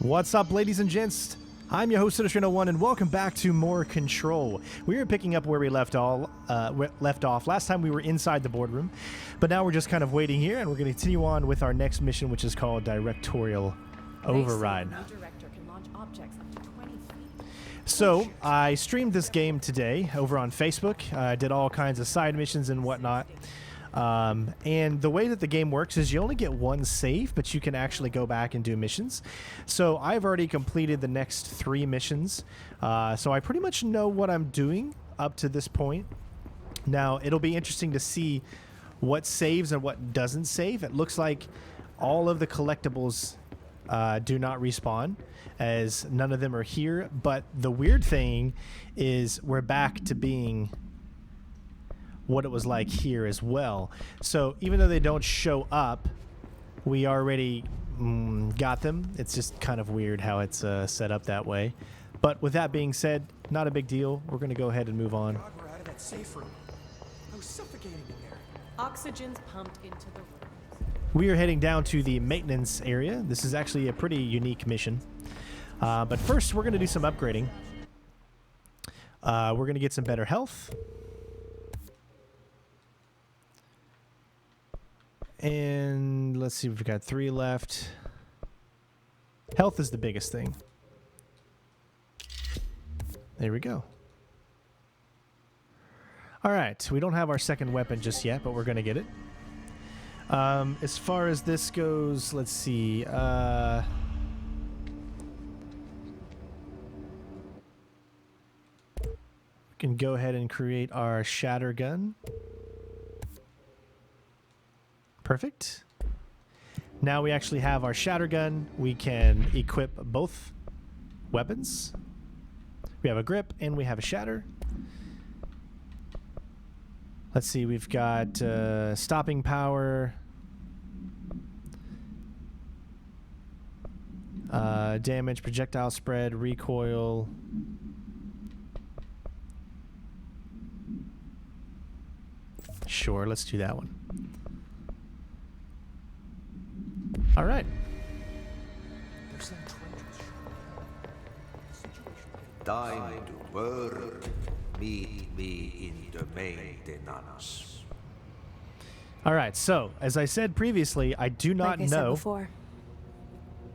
What's up, ladies and gents? I'm your host, CenterStrain01, and welcome back to more Control. We are picking up where we left off. Last time we were inside the boardroom, but now we're just kind of waiting here, and we're going to continue on with our next mission, which is called Directorial Override. So, I streamed this game today over on Facebook. I did all kinds of side missions and whatnot. And the way that the game works is you only get one save, but you can actually go back and do missions. So I've already completed the next 3 missions. So I pretty much know what I'm doing up to this point. Now, it'll be interesting to see what saves and what doesn't save. It looks like all of the collectibles do not respawn, as none of them are here. But the weird thing is we're back to being what it was like here as well. So even though they don't show up, we already got them. It's just kind of weird how it's set up that way. But with that being said, not a big deal. We're going to go ahead and move on. God, we're out of that safe room. I was suffocating in there. Oxygen's pumped into the rooms. We are heading down to the maintenance area. This is actually a pretty unique mission. But first, we're going to do some upgrading. We're going to get some better health. And let's see, we've got 3 left. Health is the biggest thing. There we go. All right, we don't have our second weapon just yet, but we're going to get it. As far as this goes, let's see. We can go ahead and create our shatter gun. Perfect. Now we actually have our shatter gun. We can equip both weapons. We have a grip and we have a shatter. Let's see, we've got stopping power, damage, projectile spread, recoil. Sure, let's do that one. All right. Time to work. Meet me in the maintenance. All right. So, as I said previously, I do not like I said know. before,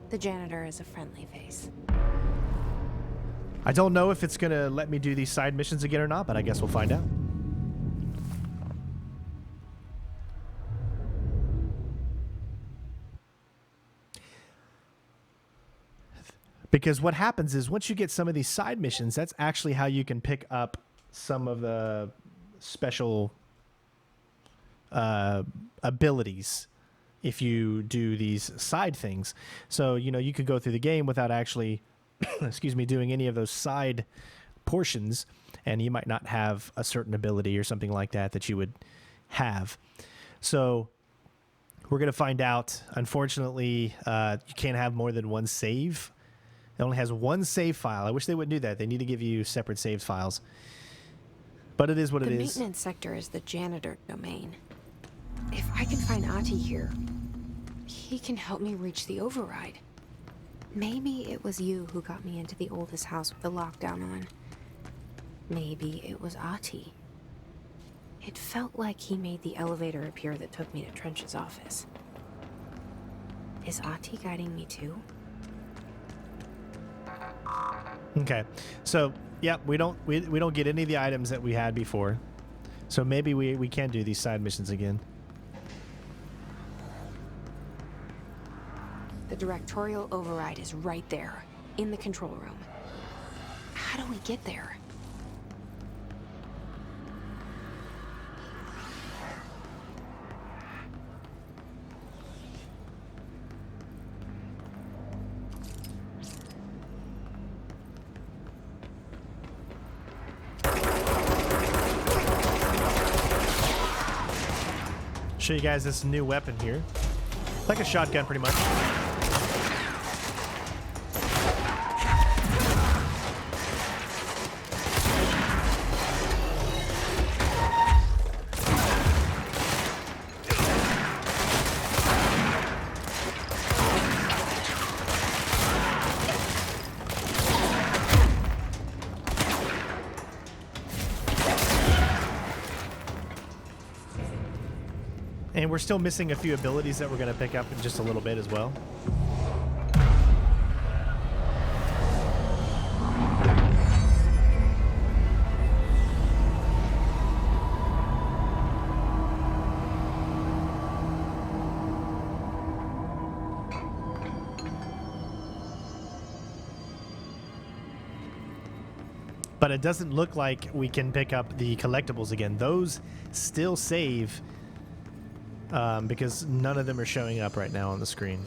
the janitor is a friendly face. I don't know if it's going to let me do these side missions again or not, but I guess we'll find out. Because what happens is once you get some of these side missions, that's actually how you can pick up some of the special abilities if you do these side things. So, you know, you could go through the game without actually, excuse me, doing any of those side portions, and you might not have a certain ability or something like that that you would have. So we're going to find out. Unfortunately, you can't have more than one save. It only has one save file. I wish they would do that. They need to give you separate save files. But it is what it is. The maintenance sector is the janitor domain. If I can find Ahti here, he can help me reach the override. Maybe it was you who got me into the oldest house with the lockdown on. Maybe it was Ahti. It felt like he made the elevator appear that took me to Trench's office. Is Ahti guiding me too? Okay, so yeah, we don't get any of the items that we had before, so maybe we can do these side missions again. The directorial override is right there, in the control room. How do we get there? Show you guys this new weapon here. Like a shotgun, pretty much. And we're still missing a few abilities that we're going to pick up in just a little bit as well. But it doesn't look like we can pick up the collectibles again. Those still save because none of them are showing up right now on the screen.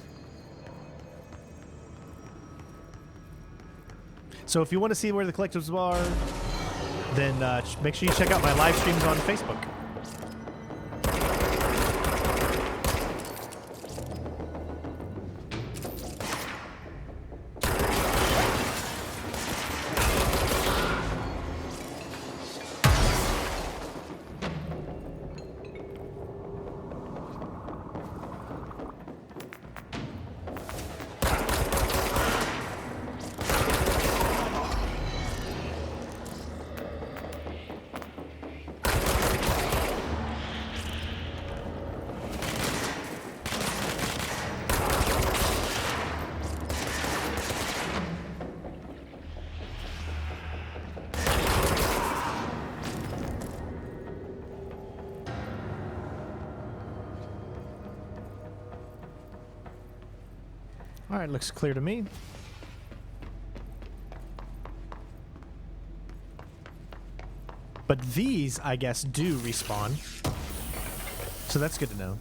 So if you want to see where the collectibles are, then make sure you check out my live streams on Facebook. All right, looks clear to me. But these, I guess, do respawn. So that's good to know.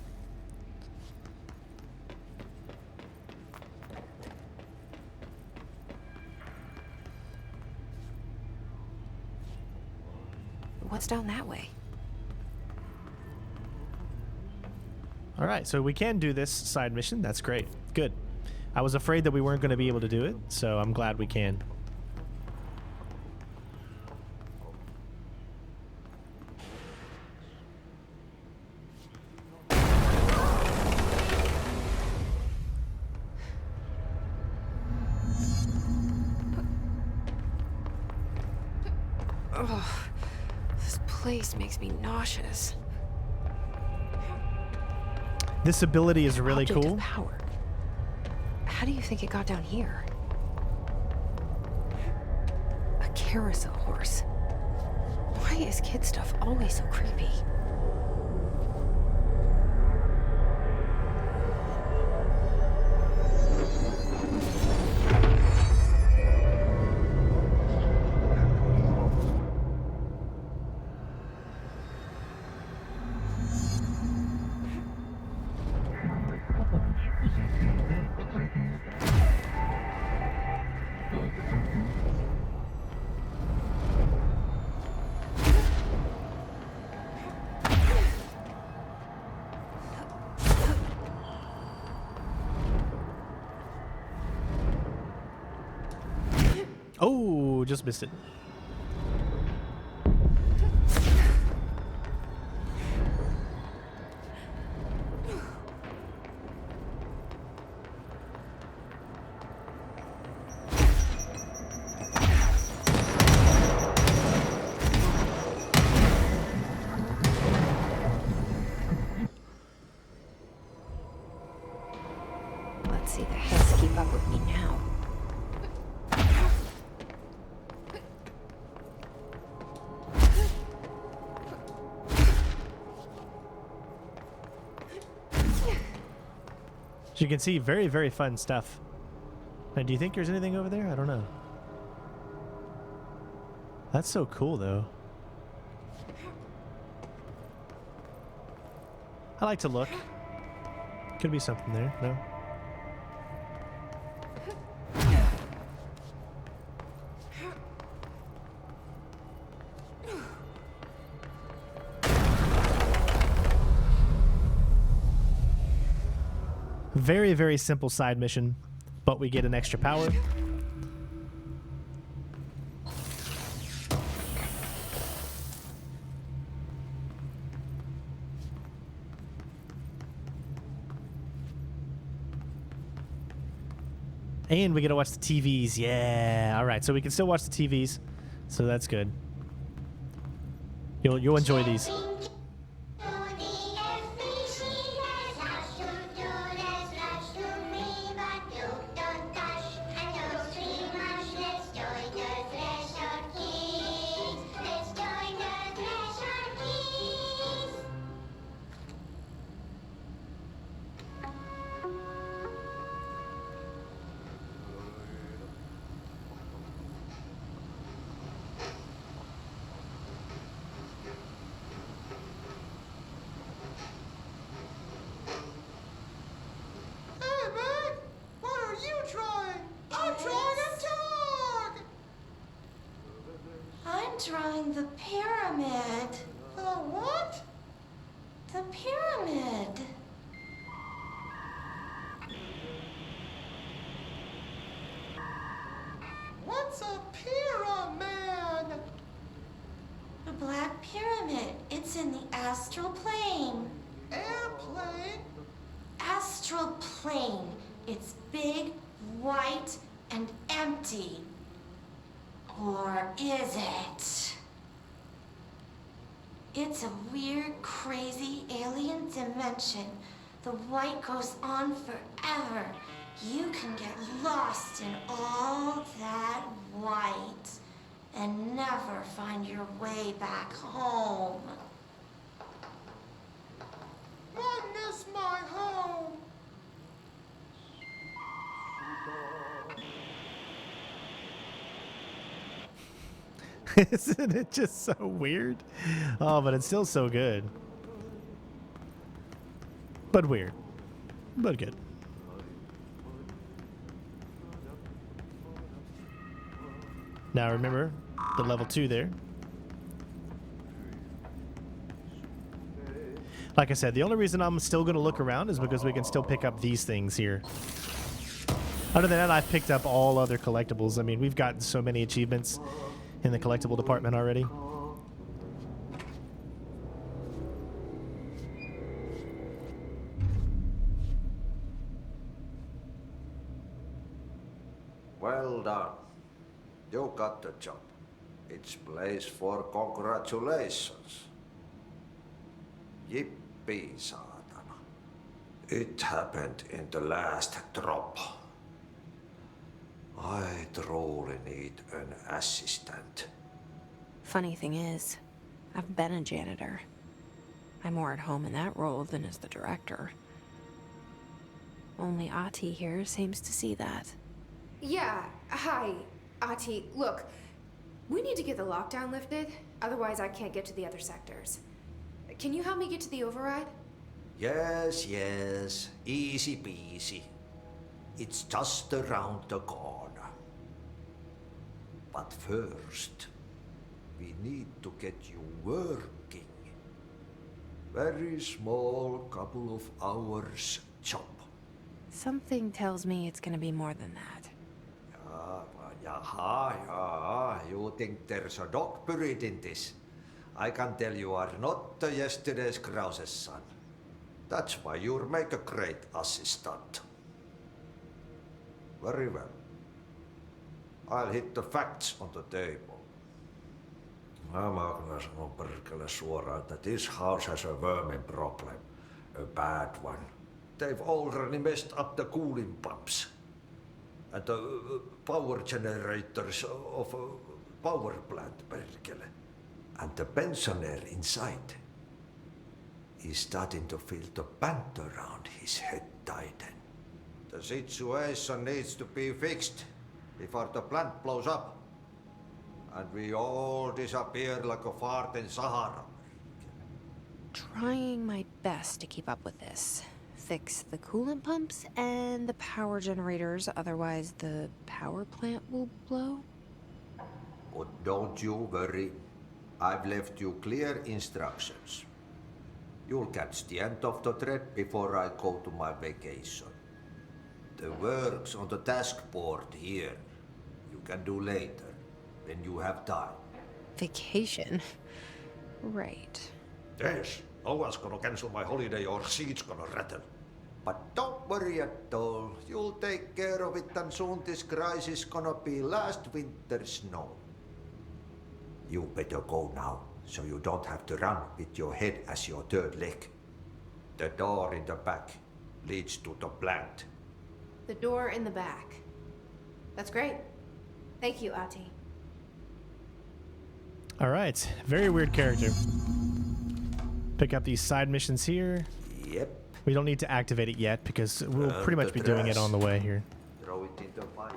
What's down that way? All right, so we can do this side mission. That's great. Good. I was afraid that we weren't going to be able to do it, so I'm glad we can. Ugh, this place makes me nauseous. This ability is really Object cool. of power. How do you think it got down here? A carousel horse. Why is kid stuff always so creepy? Oh, just missed it. Let's see the heads keep up with me now. As you can see, very, very fun stuff. Now, do you think there's anything over there? I don't know. That's so cool, though. I like to look. Could be something there. No? Very, very simple side mission, but we get an extra power. And we get to watch the TVs. Yeah. All right. So we can still watch the TVs. So that's good. You'll enjoy these. drawing the pyramid. The what? The pyramid. What's a pyramid? The Black Pyramid. It's in the Astral Plane. Airplane? Astral Plane. It's big, white, and empty. Or is it? It's a weird, crazy alien dimension. The white goes on forever. You can get lost in all that white and never find your way back home. When is my home? Isn't it just so weird? Oh, but it's still so good. But weird. But good. Now remember the level 2 there. Like I said, the only reason I'm still going to look around is because we can still pick up these things here. Other than that, I've picked up all other collectibles. I mean, we've gotten so many achievements in the collectible department already. Well done. You got the job. It's place for congratulations. Yippee, saatana. It happened in the last drop. I truly need an assistant. Funny thing is, I've been a janitor. I'm more at home in that role than as the director. Only Ati here seems to see that. Yeah, hi, Ati. Look, we need to get the lockdown lifted, otherwise I can't get to the other sectors. Can you help me get to the override? Yes, yes. Easy peasy. It's just around the corner. But first, we need to get you working. Very small, couple of hours job. Something tells me it's gonna be more than that. Yeah. You think there's a dog buried in this? I can tell you are not yesterday's Krause's son. That's why you'll make a great assistant. Very well. I'll hit the facts on the table. Mä kyllä sanon perkele suoraan, that this house has a vermin problem. A bad one. They've already messed up the cooling pumps. And the power generators of a power plant, perkele. And the pensioner inside is starting to feel the band around his head tighten. The situation needs to be fixed before the plant blows up. And we all disappear like a fart in Sahara. Trying my best to keep up with this. Fix the coolant pumps and the power generators, otherwise the power plant will blow. But don't you worry. I've left you clear instructions. You'll catch the end of the thread before I go to my vacation. The work's on the task board here. You can do later, when you have time. Vacation? Right. Yes, no one's gonna cancel my holiday or seat's gonna rattle. But don't worry at all. You'll take care of it and soon this crisis gonna be last winter's snow. You better go now, so you don't have to run with your head as your third leg. The door in the back leads to the plant. The door in the back. That's great. Thank you, Ati. All right, very weird character. Pick up these side missions here. Yep. We don't need to activate it yet because we'll pretty much be doing it on the way here. Throw it in the fire.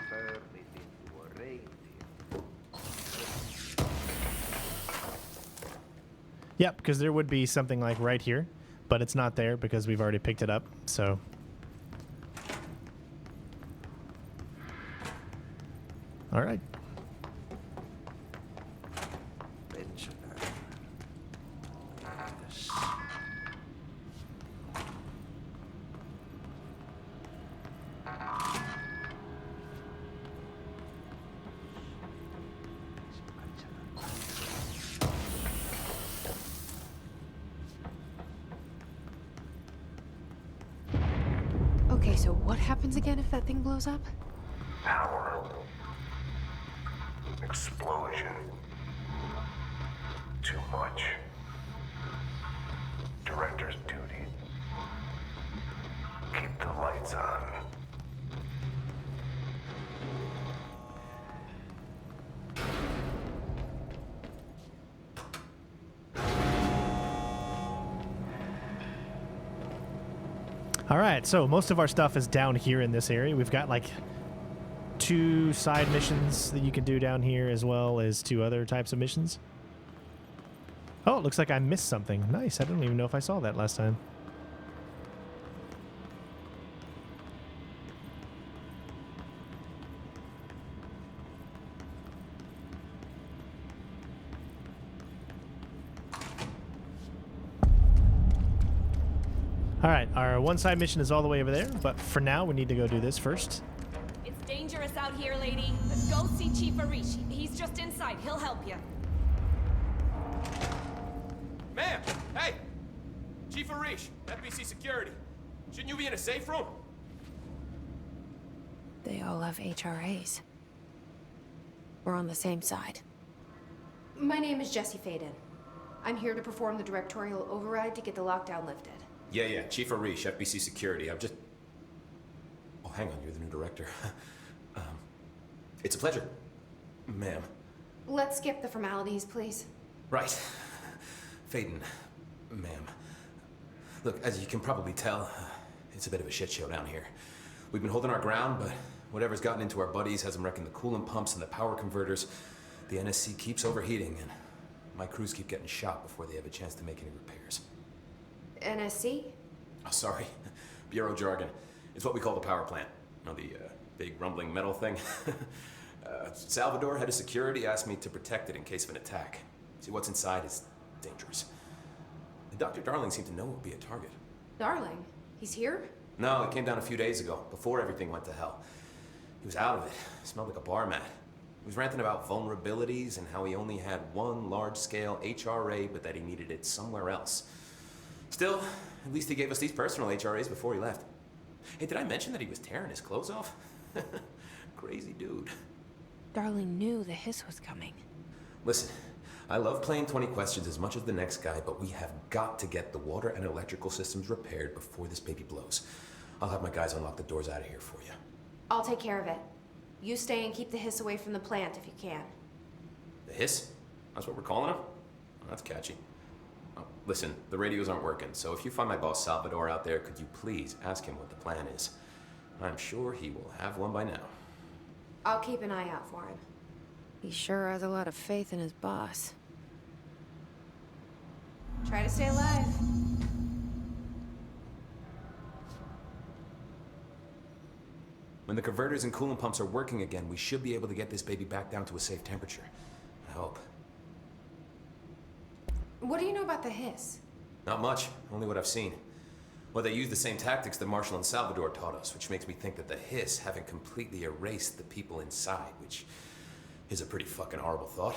Turn it into a reindeer. Yep, because there would be something like right here, but it's not there because we've already picked it up, so. All right. Pensioner. Yes. Okay, so what happens again if that thing blows up? Power. Explosion. Too much. Director's duty. Keep the lights on. All right, so most of our stuff is down here in this area. We've got like 2 side missions that you can do down here, as well as 2 other types of missions. Oh, it looks like I missed something. Nice. I don't even know if I saw that last time. All right, our one side mission is all the way over there, but for now we need to go do this first. It's dangerous out here, lady. Go see Chief Arish. He's just inside. He'll help you. Ma'am! Hey! Chief Arish, FBC Security. Shouldn't you be in a safe room? They all have HRAs. We're on the same side. My name is Jesse Faden. I'm here to perform the directorial override to get the lockdown lifted. Yeah, Chief Arish, FBC Security. I'm just... Oh, hang on, you're the new director. It's a pleasure, ma'am. Let's skip the formalities, please. Right. Faden, ma'am. Look, as you can probably tell, it's a bit of a shit show down here. We've been holding our ground, but whatever's gotten into our buddies has them wrecking the coolant pumps and the power converters. The NSC keeps overheating, and my crews keep getting shot before they have a chance to make any repairs. NSC? Oh, sorry. Bureau jargon. It's what we call the power plant. You know, the big rumbling metal thing? Salvador, head of security, asked me to protect it in case of an attack. See, what's inside is dangerous. And Dr. Darling seemed to know it would be a target. Darling? He's here? No, he came down a few days ago, before everything went to hell. He was out of it. Smelled like a bar mat. He was ranting about vulnerabilities and how he only had one large-scale HRA, but that he needed it somewhere else. Still, at least he gave us these personal HRAs before he left. Hey, did I mention that he was tearing his clothes off? Crazy dude. Darling knew the hiss was coming. Listen, I love playing 20 questions as much as the next guy, but we have got to get the water and electrical systems repaired before this baby blows. I'll have my guys unlock the doors out of here for you. I'll take care of it. You stay and keep the hiss away from the plant if you can. The hiss? That's what we're calling him? Oh, that's catchy. Oh, listen, the radios aren't working, so if you find my boss Salvador out there, could you please ask him what the plan is? I'm sure he will have one by now. I'll keep an eye out for him. He sure has a lot of faith in his boss. Try to stay alive. When the converters and coolant pumps are working again, we should be able to get this baby back down to a safe temperature. I hope. What do you know about the hiss? Not much, only what I've seen. Well, they use the same tactics that Marshall and Salvador taught us, which makes me think that the hiss haven't completely erased the people inside, which is a pretty fucking horrible thought.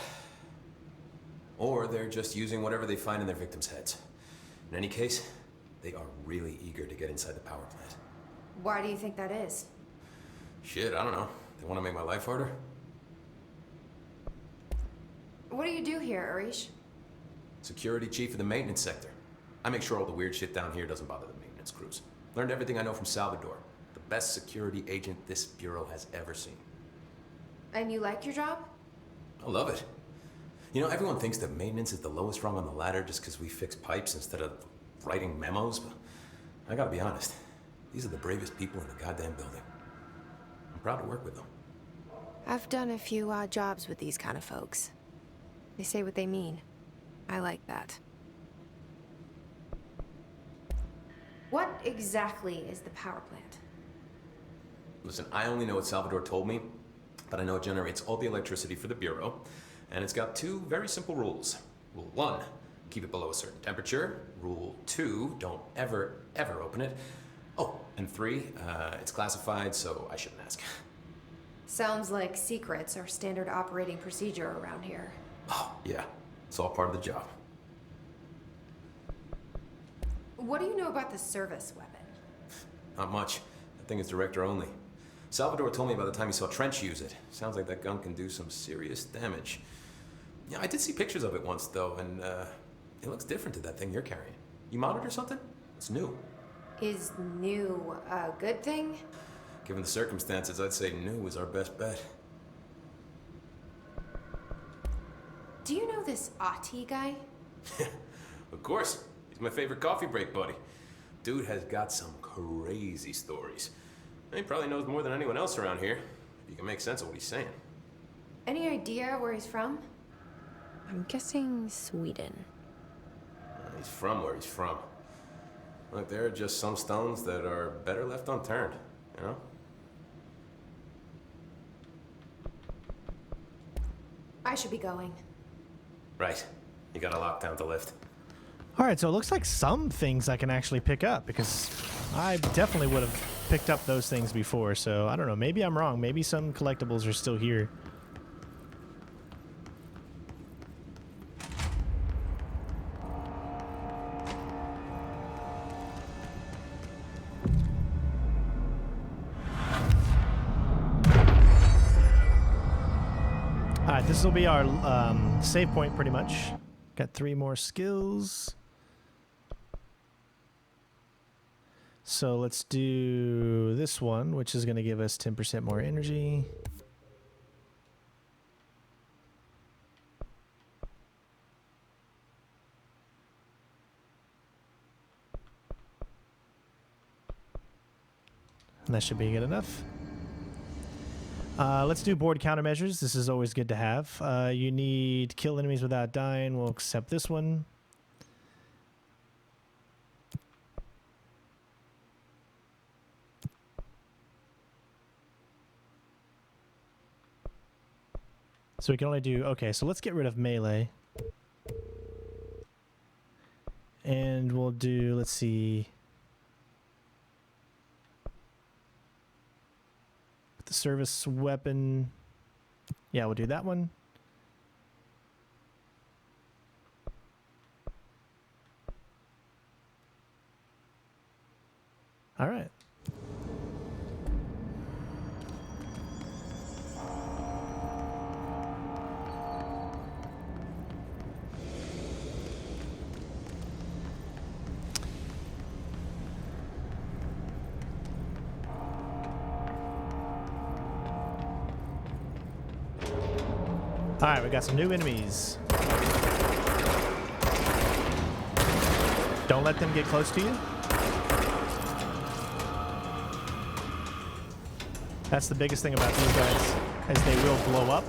Or they're just using whatever they find in their victims' heads. In any case, they are really eager to get inside the power plant. Why do you think that is? Shit, I don't know. They want to make my life harder? What do you do here, Arish? Security chief of the maintenance sector. I make sure all the weird shit down here doesn't bother the maintenance crews. Learned everything I know from Salvador. The best security agent this bureau has ever seen. And you like your job? I love it. You know, everyone thinks that maintenance is the lowest rung on the ladder just because we fix pipes instead of writing memos, but I gotta be honest. These are the bravest people in the goddamn building. I'm proud to work with them. I've done a few odd jobs with these kind of folks. They say what they mean. I like that. What exactly is the power plant? Listen, I only know what Salvador told me, but I know it generates all the electricity for the Bureau, and it's got 2 very simple rules. Rule 1, keep it below a certain temperature. Rule 2, don't ever, ever open it. Oh, and 3, it's classified, so I shouldn't ask. Sounds like secrets are standard operating procedure around here. Oh, yeah. It's all part of the job. What do you know about the service weapon? Not much. That thing is director only. Salvador told me by the time he saw Trench use it. Sounds like that gun can do some serious damage. Yeah, I did see pictures of it once, though, and it looks different to that thing you're carrying. You modded or something? It's new. Is new a good thing? Given the circumstances, I'd say new is our best bet. Do you know this Ati guy? Of course. He's my favorite coffee break buddy. Dude has got some crazy stories. He probably knows more than anyone else around here, if you can make sense of what he's saying. Any idea where he's from? I'm guessing Sweden. He's from where he's from. Look, there are just some stones that are better left unturned, you know? I should be going. Right. You gotta lock down the lift. All right, so it looks like some things I can actually pick up because I definitely would have picked up those things before. So I don't know. Maybe I'm wrong. Maybe some collectibles are still here. All right, this will be our save point pretty much. Got 3 more skills. So let's do this one, which is going to give us 10% more energy. And that should be good enough. Let's do board countermeasures. This is always good to have. You need kill enemies without dying. We'll accept this one. So we can only do... Okay, so let's get rid of melee. And we'll do... Let's see... The service weapon. Yeah, we'll do that one. All right. All right, we got some new enemies. Don't let them get close to you. That's the biggest thing about these guys, is they will blow up.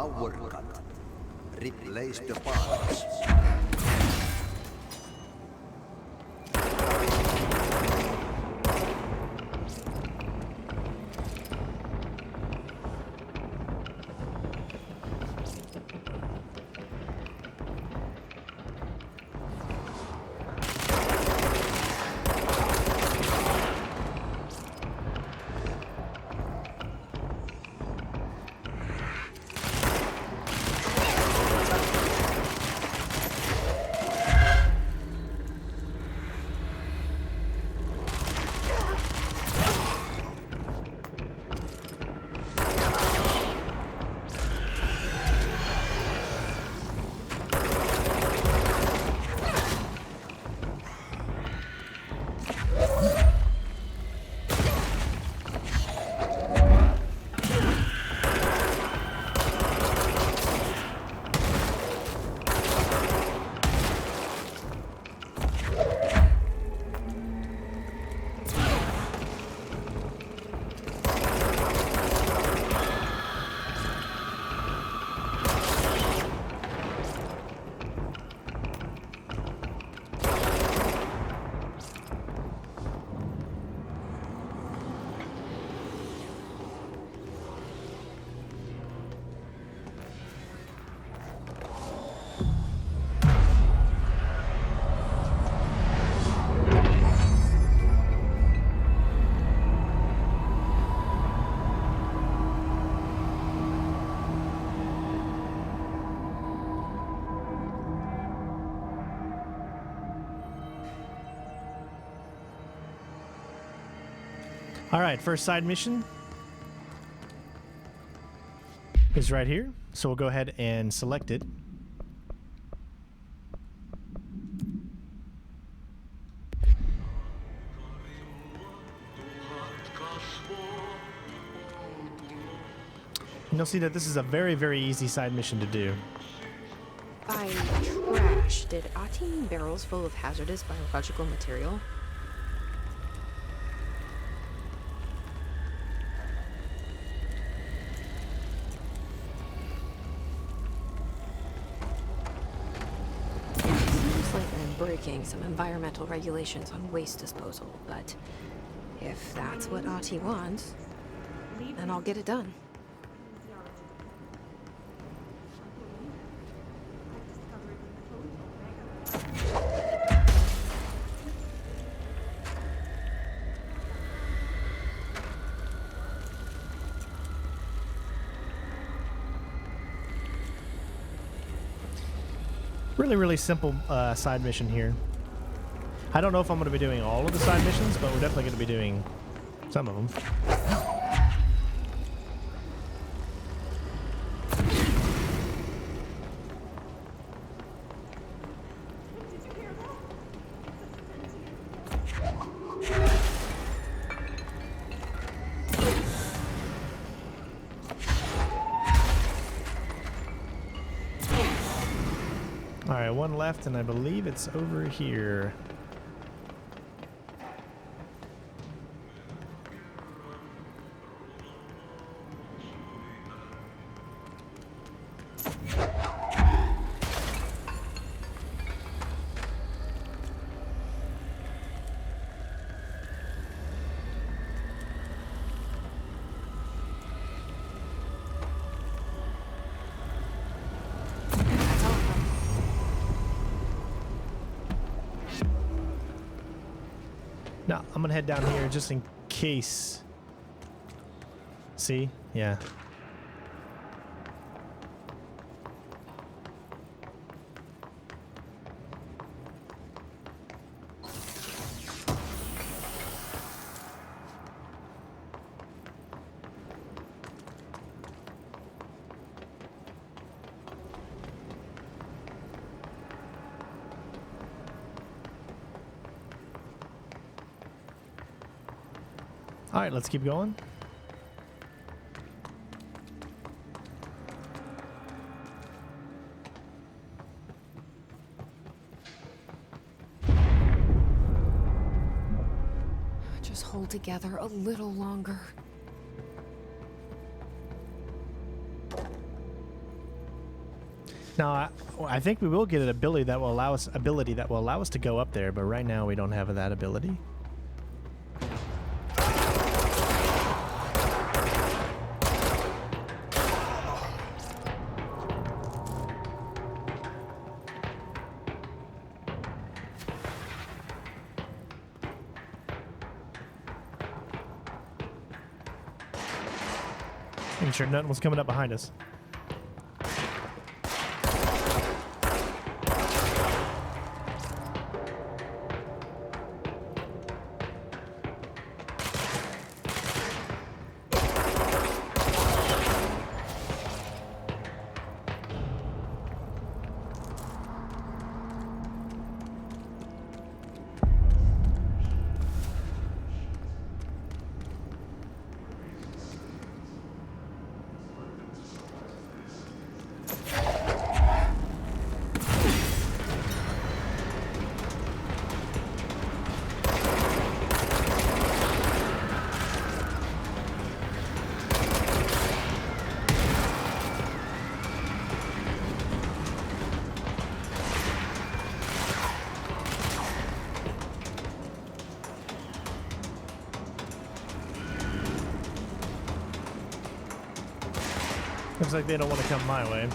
power cut. Replace the parts. All right, first side mission is right here. So we'll go ahead and select it. And you'll see that this is a very, very easy side mission to do. By trash, did Ati mean barrels full of hazardous biological material? Seems like I'm breaking some environmental regulations on waste disposal, but if that's what Ati wants, then I'll get it done. Really, really simple side mission here. I don't know if I'm going to be doing all of the side missions, but we're definitely going to be doing some of them. Alright, one left, and I believe it's over here. Now, I'm gonna head down here just in case. See? Yeah. All right, let's keep going. Just hold together a little longer. Now, I think we will get an ability that will allow us to go up there, but right now we don't have that ability. Making sure nothing was coming up behind us. Looks like they don't want to come my way.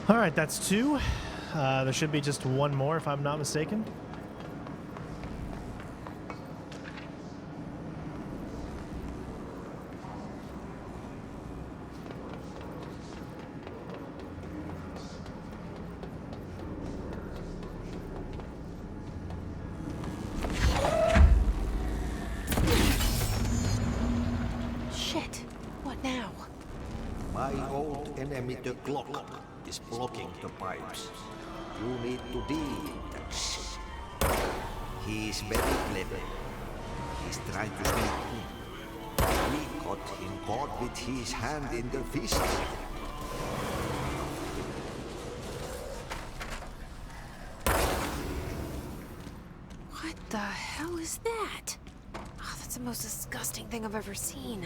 All right, that's two. There should be just one more, if I'm not mistaken. Shit. What now? My old enemy, the clock, is blocking the pipes. You need to deal with that shit. He is very clever. He's trying to sneak in. We got him caught with his hand in the fist. What the hell is that? Oh, that's the most disgusting thing I've ever seen.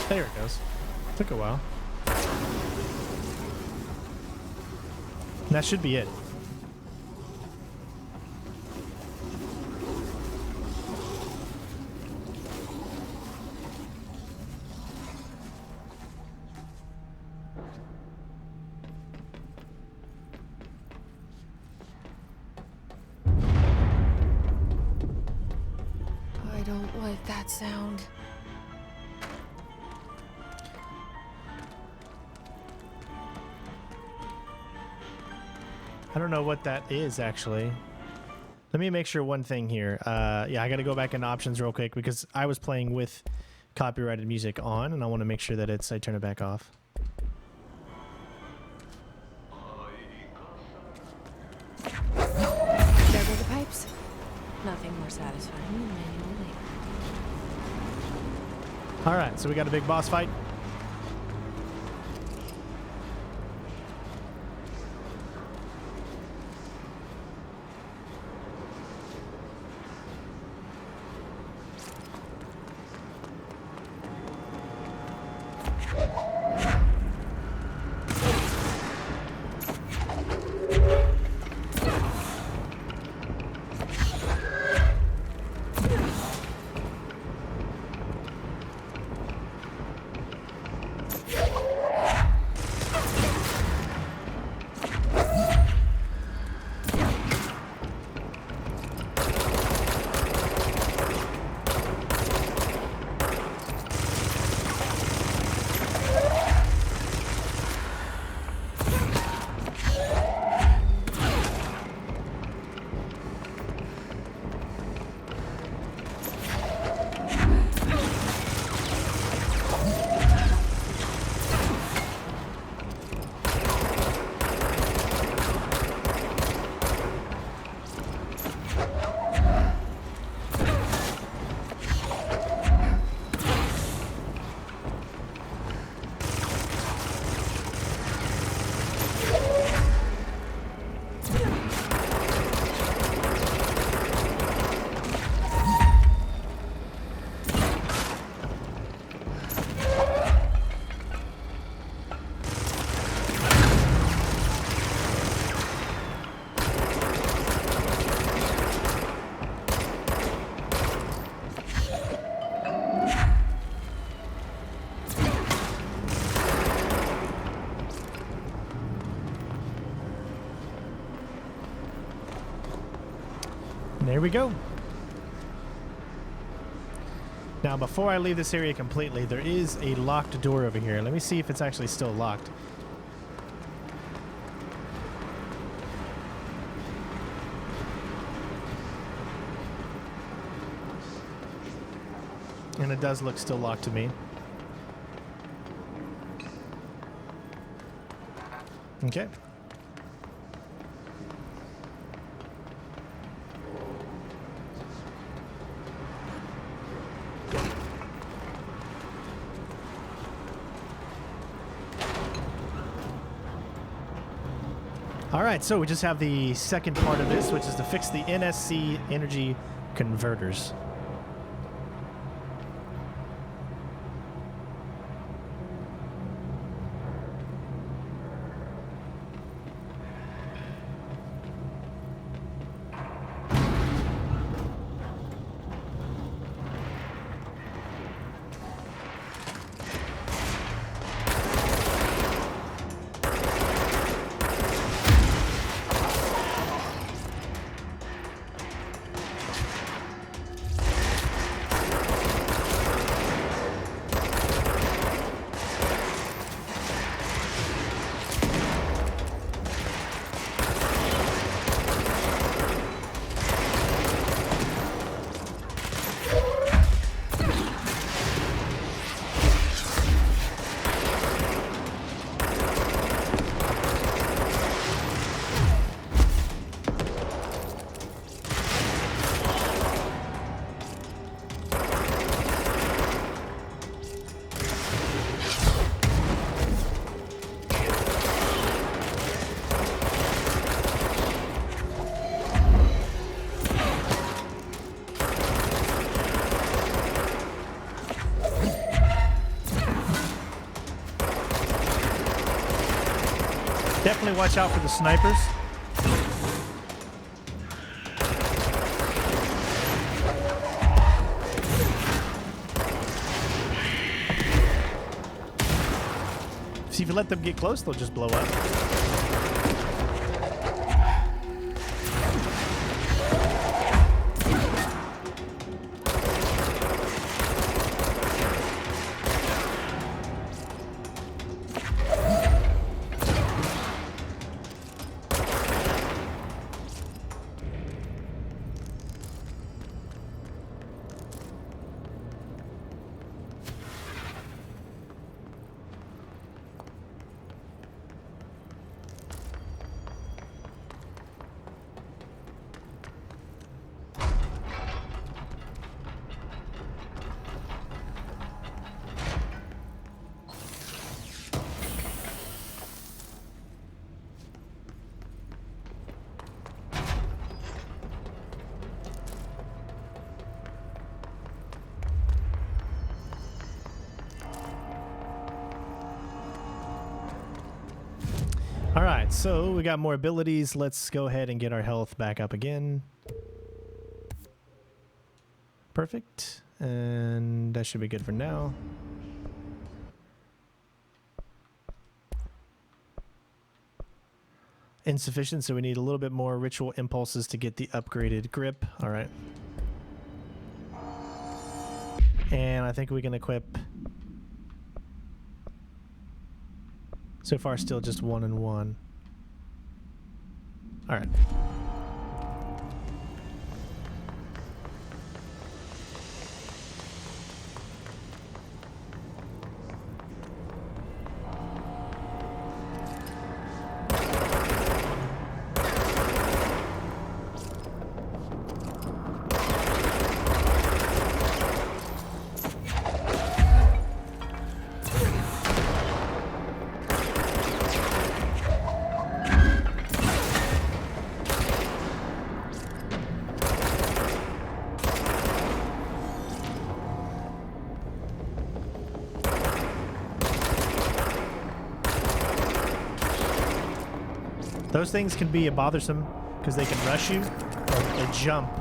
There it goes. Took a while. That should be it. I don't like that sound. I don't know what that is, actually. Let me make sure one thing here. Yeah, I got to go back into options real quick because I was playing with copyrighted music on, and I want to make sure that I turn it back off. There go the pipes. Nothing more satisfying than manual labor. All right, so we got a big boss fight. There we go. Now, before I leave this area completely, there is a locked door over here. Let me see if it's actually still locked. And it does look still locked to me. Okay. All right, so we just have the second part of this, which is to fix the NSC energy converters. Definitely watch out for the snipers. See, if you let them get close, they'll just blow up. Alright, so we got more abilities. Let's go ahead and get our health back up again. Perfect. And that should be good for now. Insufficient, so we need a little bit more ritual impulses to get the upgraded grip. Alright. And I think we can equip... So far, still just 1 and 1. All right. Those things can be bothersome because they can rush you or they jump.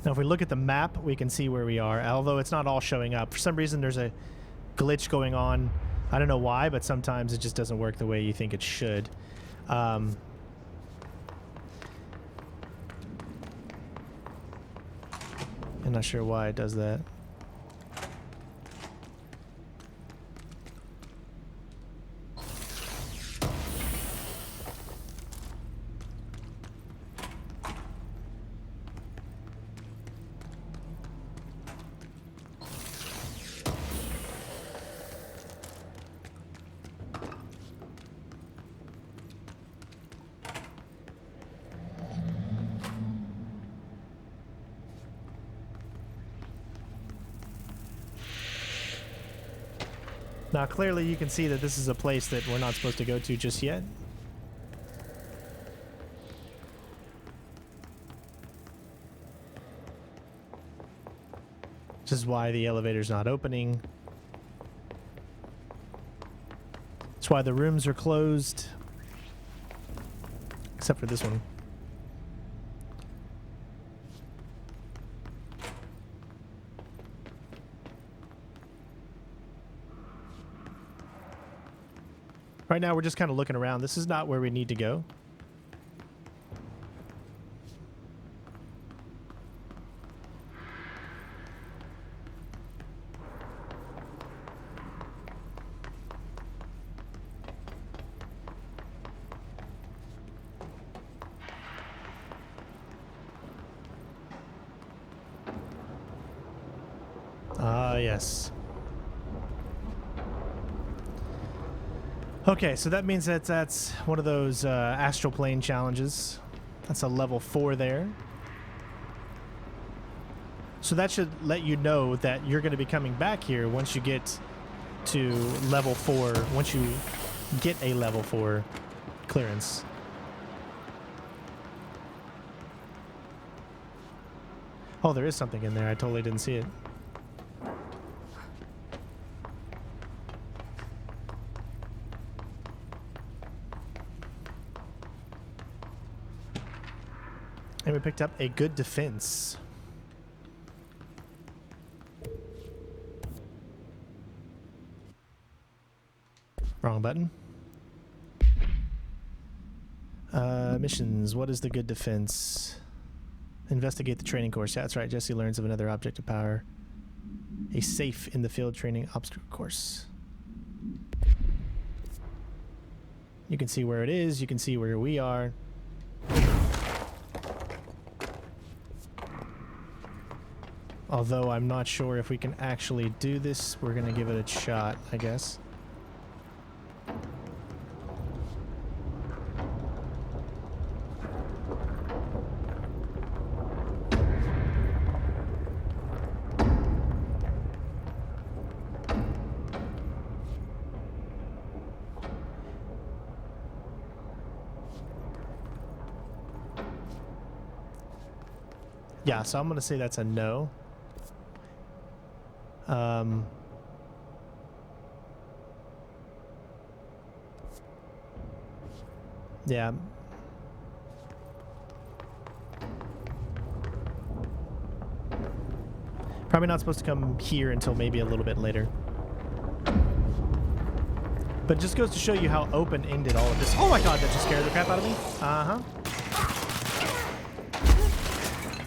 Now, if we look at the map, we can see where we are, although it's not all showing up. For some reason, there's a glitch going on. I don't know why, but sometimes it just doesn't work the way you think it should. I'm not sure why it does that. Now, clearly you can see that this is a place that we're not supposed to go to just yet. Which is why the elevator's not opening. That's why the rooms are closed. Except for this one. Right now, we're just kind of looking around. This is not where we need to go. Yes. Okay, so that means that that's one of those Astral Plane challenges. That's a level 4 there. So that should let you know that you're going to be coming back here once you get to level 4, once you get a level 4 clearance. Oh, there is something in there. I totally didn't see it. And we picked up a good defense. Wrong button. Missions. What is the good defense? Investigate the training course. Yeah, that's right. Jesse learns of another object of power. A safe in the field training obstacle course. You can see where it is. You can see where we are. Although I'm not sure if we can actually do this. We're going to give it a shot, I guess. Yeah, so I'm going to say that's a no. Yeah. Probably not supposed to come here until maybe a little bit later. But it just goes to show you how open-ended all of this... Oh my god, that just scared the crap out of me. Uh-huh.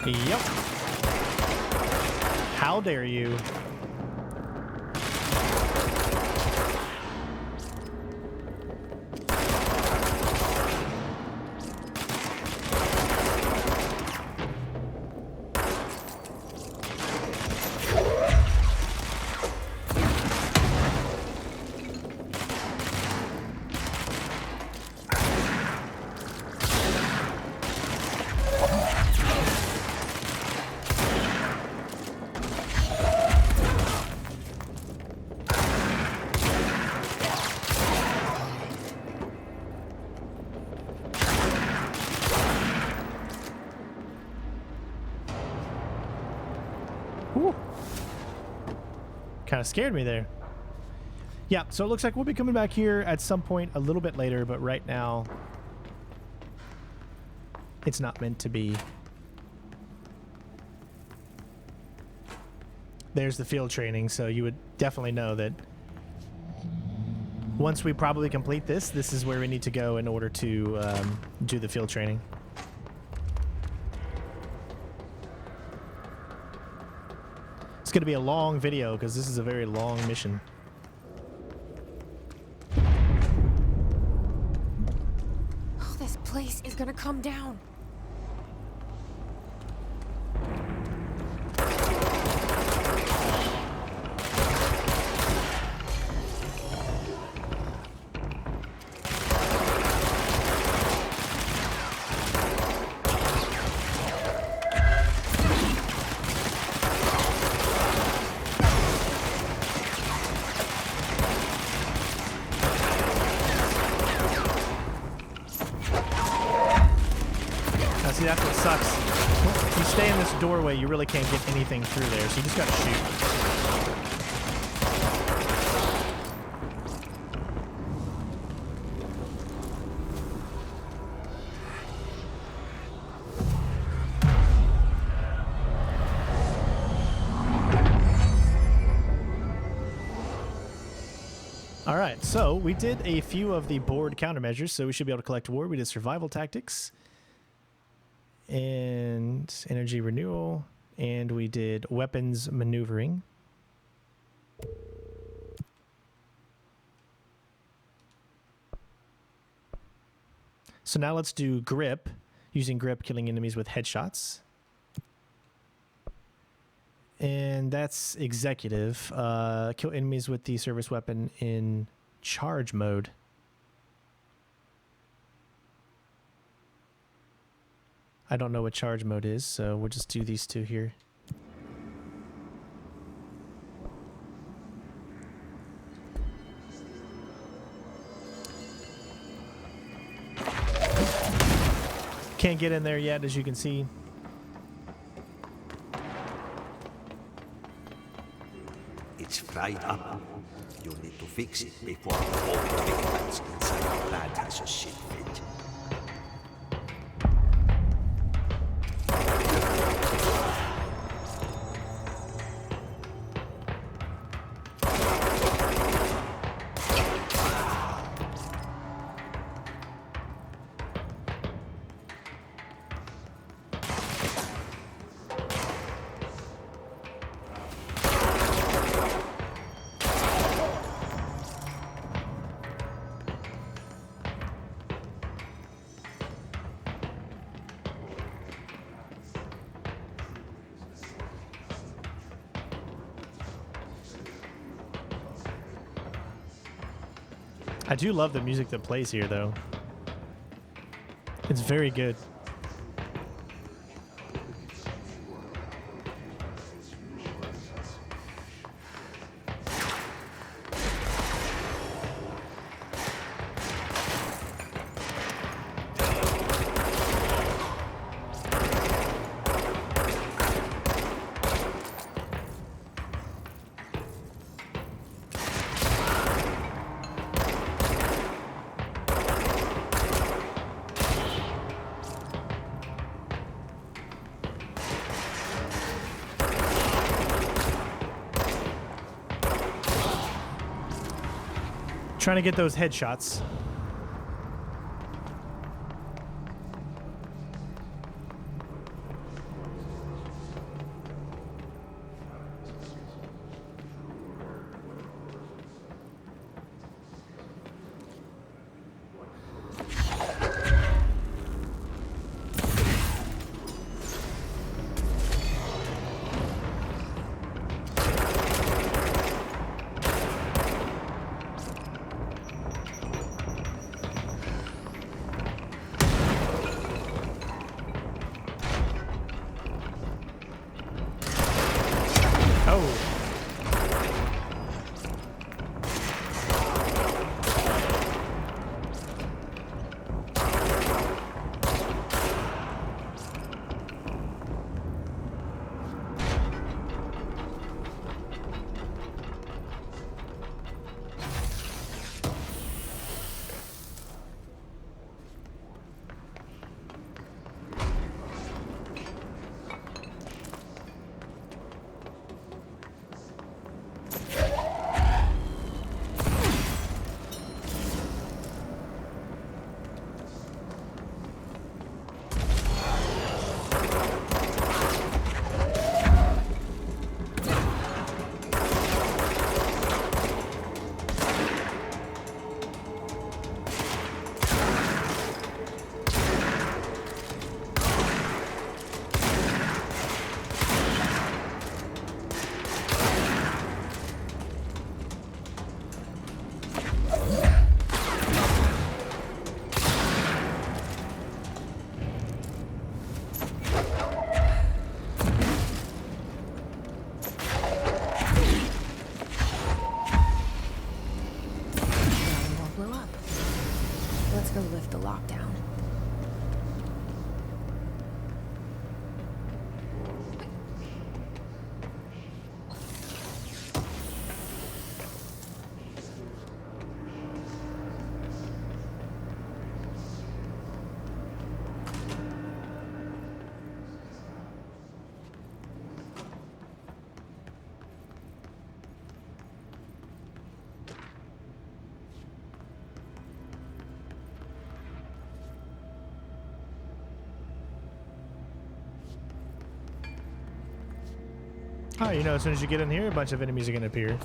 Yep. How dare you? Kind of scared me there. Yeah, so it looks like we'll be coming back here at some point a little bit later, but right now it's not meant to be. There's the field training, so you would definitely know that once we probably complete this, this is where we need to go in order to do the field training. It's going to be a long video because this is a very long mission. Oh, this place is gonna come down. See, that's what sucks. If you stay in this doorway, you really can't get anything through there, so you just gotta shoot. All right, so we did a few of the board countermeasures, so we should be able to collect war. We did survival tactics and energy renewal, and we did weapons maneuvering. So now let's do grip, using grip killing enemies with headshots. And that's executive. Kill enemies with the service weapon in charge mode. I don't know what charge mode is, so we'll just do these two here. Can't get in there yet, as you can see. It's fried up. You need to fix it before the whole victims inside the plant has a shit fit. I do love the music that plays here, though. It's very good. Trying to get those headshots. Go lift the lockdown. Oh, you know, as soon as you get in here, a bunch of enemies are going to appear.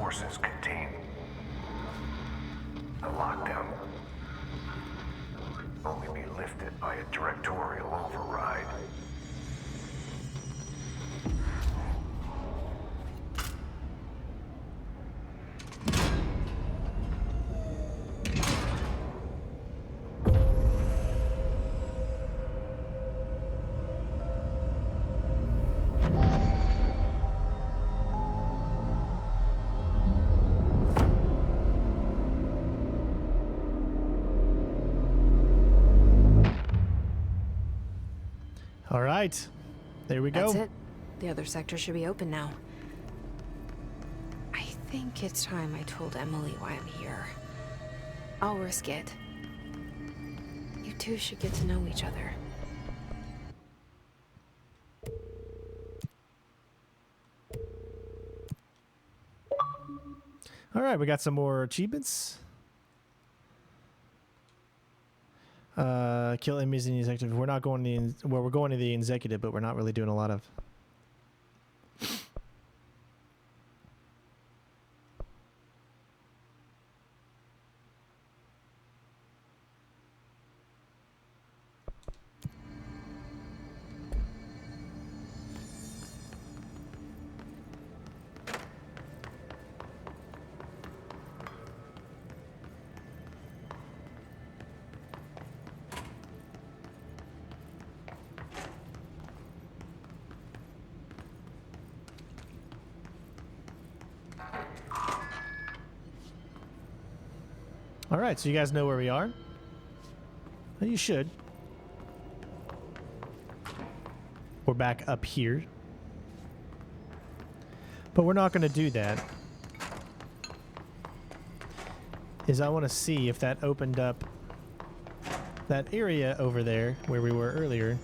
sources contain a lockdown. Only be lifted by a directorial override. All right, there we go. That's it. The other sector should be open now. I think it's time I told Emily why I'm here. I'll risk it. You two should get to know each other. All right, we got some more achievements. Kill enemies in the executive. We're not going to the, well, we're going to the executive, but we're not really doing a lot of. All right, so you guys know where we are? Well, you should. We're back up here. But we're not going to do that. Is I want to see if that opened up that area over there where we were earlier.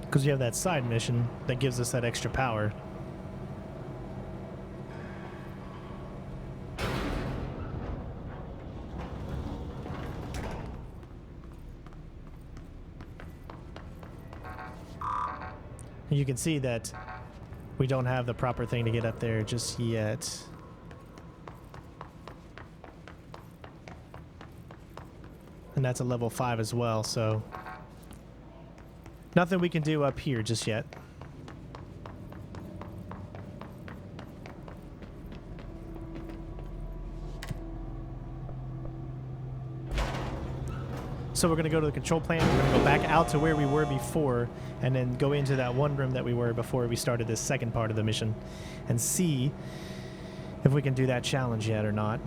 Because you have that side mission that gives us that extra power. And you can see that we don't have the proper thing to get up there just yet. And that's a level 5 as well, so nothing we can do up here just yet. So we're going to go to the control plane. We're going to go back out to where we were before and then go into that one room that we were before we started this second part of the mission and see if we can do that challenge yet or not.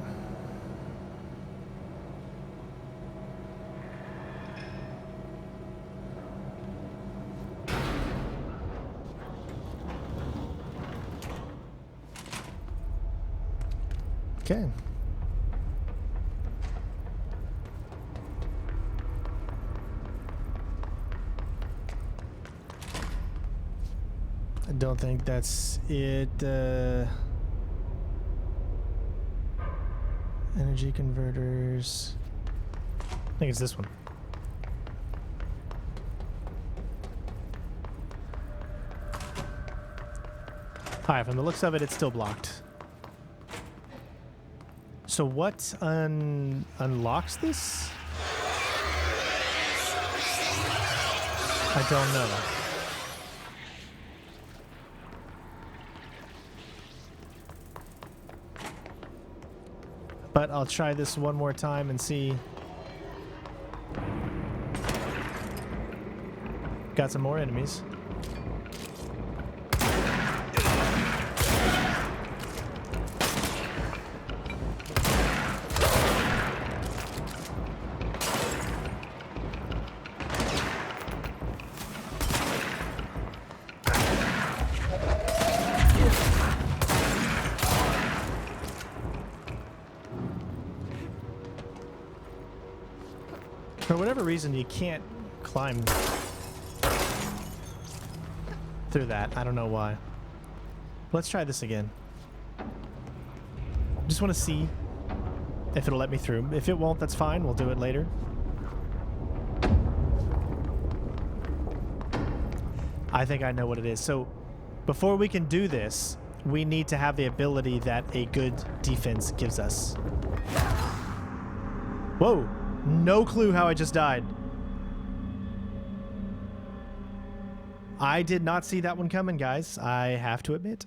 Okay. I don't think that's it. Energy converters. I think it's this one. Alright, from the looks of it, it's still blocked. So what unlocks this? I don't know. But I'll try this one more time and see. Got some more enemies. For whatever reason, you can't climb through that. I don't know why. Let's try this again. Just want to see if it'll let me through. If it won't, that's fine. We'll do it later. I think I know what it is. So before we can do this, we need to have the ability that a good defense gives us. Whoa. No clue how I just died. I did not see that one coming, guys. I have to admit.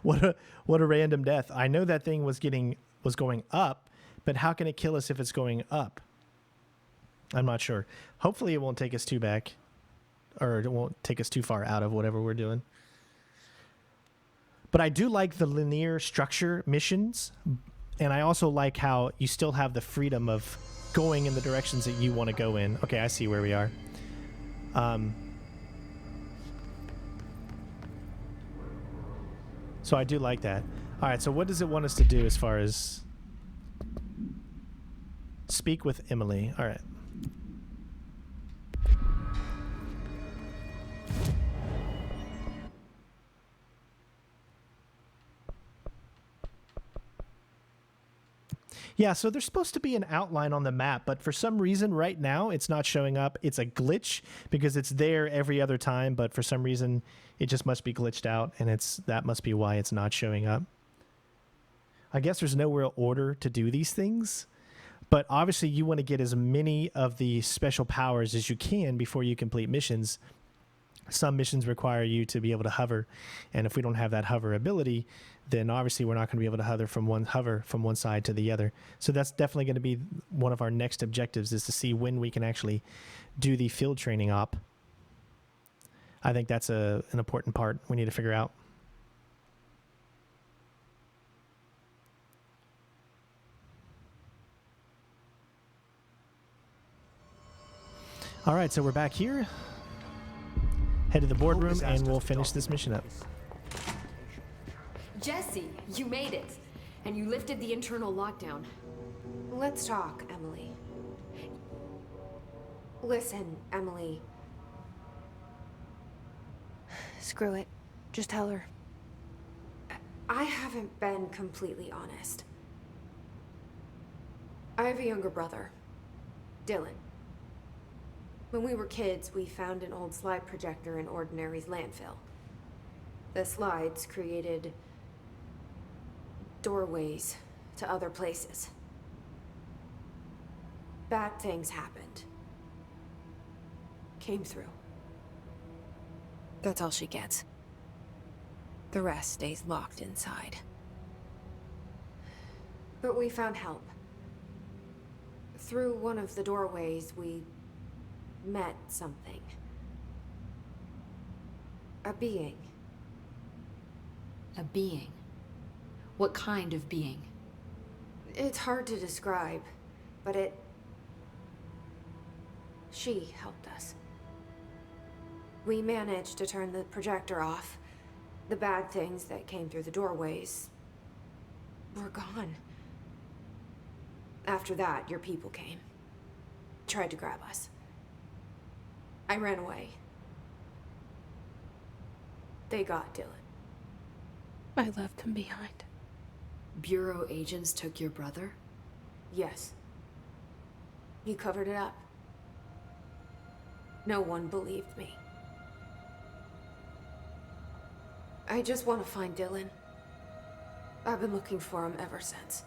What a random death. I know that thing was going up, but how can it kill us if it's going up? I'm not sure. Hopefully it won't take us too back, or it won't take us too far out of whatever we're doing. But I do like the linear structure missions, and I also like how you still have the freedom of going in the directions that you want to go in. Okay, I see where we are. So I do like that. All right, so what does it want us to do as far as speak with Emily? All right. Yeah, so there's supposed to be an outline on the map, but for some reason right now it's not showing up. It's a glitch because it's there every other time, but for some reason it just must be glitched out, and that must be why it's not showing up. I guess there's no real order to do these things, but obviously you want to get as many of the special powers as you can before you complete missions. Some missions require you to be able to hover, and if we don't have that hover ability, then obviously we're not going to be able to hover from one side to the other. So that's definitely going to be one of our next objectives, is to see when we can actually do the field training op. I think that's an important part we need to figure out. All right, so we're back here. Head to the boardroom, and we'll finish this mission up. Jesse, you made it. And you lifted the internal lockdown. Let's talk, Emily. Listen, Emily. Screw it. Just tell her. I haven't been completely honest. I have a younger brother, Dylan. When we were kids, we found an old slide projector in Ordinary's landfill. The slides created doorways to other places. Bad things happened. Came through. That's all she gets. The rest stays locked inside. But we found help. Through one of the doorways, we met something. A being. A being? What kind of being? It's hard to describe, but she helped us. We managed to turn the projector off. The bad things that came through the doorways were gone. After that, your people came. Tried to grab us. I ran away. They got Dylan. I left him behind. Bureau agents took your brother? Yes. He covered it up. No one believed me. I just want to find Dylan. I've been looking for him ever since.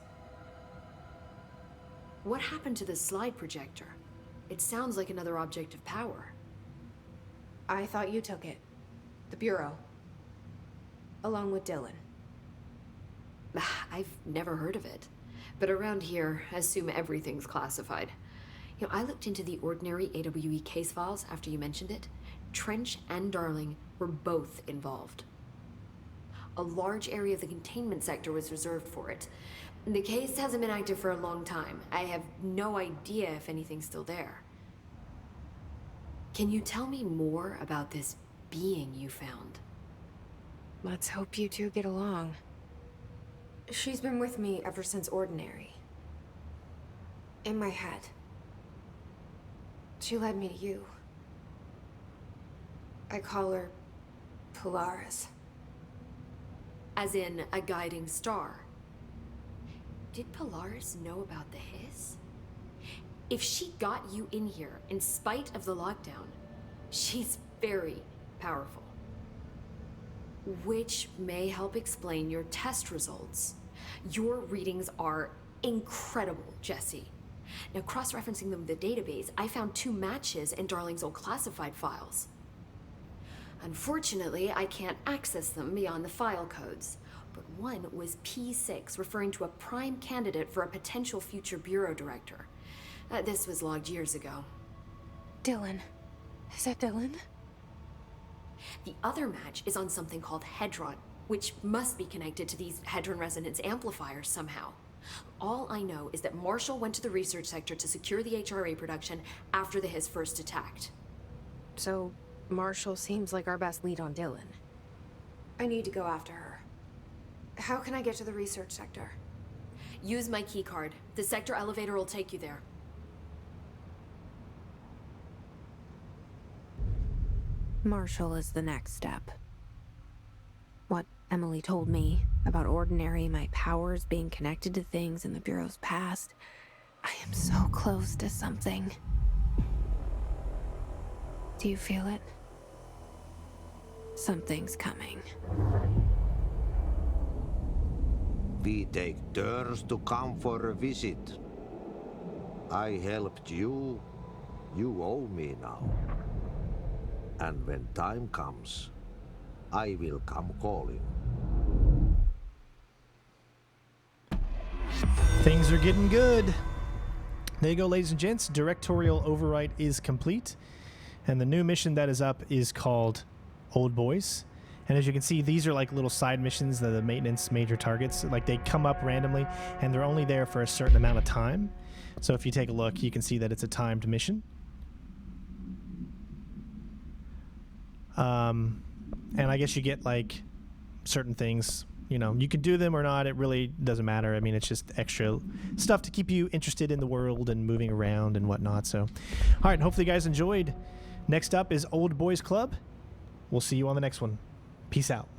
What happened to the slide projector? It sounds like another object of power. I thought you took it. The Bureau. Along with Dylan. I've never heard of it. But around here, I assume everything's classified. You know, I looked into the Ordinary AWE case files after you mentioned it. Trench and Darling were both involved. A large area of the containment sector was reserved for it. The case hasn't been active for a long time. I have no idea if anything's still there. Can you tell me more about this being you found? Let's hope you two get along. She's been with me ever since Ordinary. In my head. She led me to you. I call her Polaris. As in a guiding star. Did Polaris know about the hiss? If she got you in here in spite of the lockdown, she's very powerful. Which may help explain your test results. Your readings are incredible, Jesse. Now, cross-referencing them with the database, I found 2 matches in Darling's old classified files. Unfortunately, I can't access them beyond the file codes, but one was P6, referring to a prime candidate for a potential future bureau director. This was logged years ago. Dylan. Is that Dylan? The other match is on something called Hedron, which must be connected to these Hedron resonance amplifiers somehow. All I know is that Marshall went to the research sector to secure the HRA production after the hiss first attacked. So, Marshall seems like our best lead on Dylan. I need to go after her. How can I get to the research sector? Use my keycard. The sector elevator will take you there. Marshall is the next step. What Emily told me about Ordinary, my powers being connected to things in the Bureau's past, I am so close to something. Do you feel it? Something's coming. We take turns to come for a visit. I helped you. You owe me now. And when time comes, I will come calling. Things are getting good. There you go, ladies and gents. Directorial override is complete. And the new mission that is up is called Old Boys. And as you can see, these are like little side missions, the maintenance major targets. Like they come up randomly and they're only there for a certain amount of time. So if you take a look, you can see that it's a timed mission. And I guess you get like certain things, you know, you can do them or not. It really doesn't matter. I mean, it's just extra stuff to keep you interested in the world and moving around and whatnot. So, all right. Hopefully you guys enjoyed. Next up is Old Boys Club. We'll see you on the next one. Peace out.